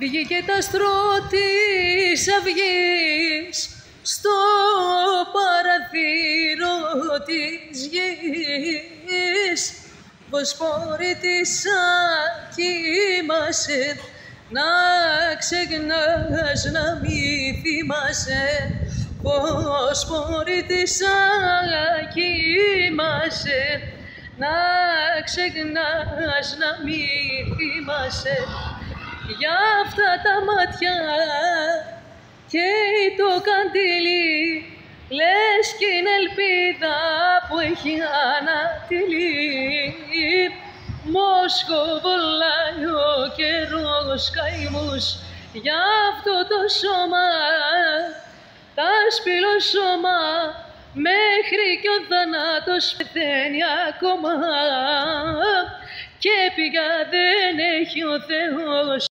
Βγήκε τ' άστρο της αυγής στο παραθύρο της γης. Βοσπορίτισσα κοιμάσαι, να ξεχνάς να μη θυμάσαι. Βοσπορίτισσα κοιμάσαι, να ξεχνάς να μη θυμάσαι. Για αυτά τα μάτια καίει το καντήλι, λες κι είναι ελπίδα που έχει ανατειλεί. Μοσχοβολάει ο καιρός καημούς για αυτό το σώμα, τα σπηλό σώμα, μέχρι κι ο θάνατος πεθαίνει ακόμα. Και πήγα δεν έχει ο Θεός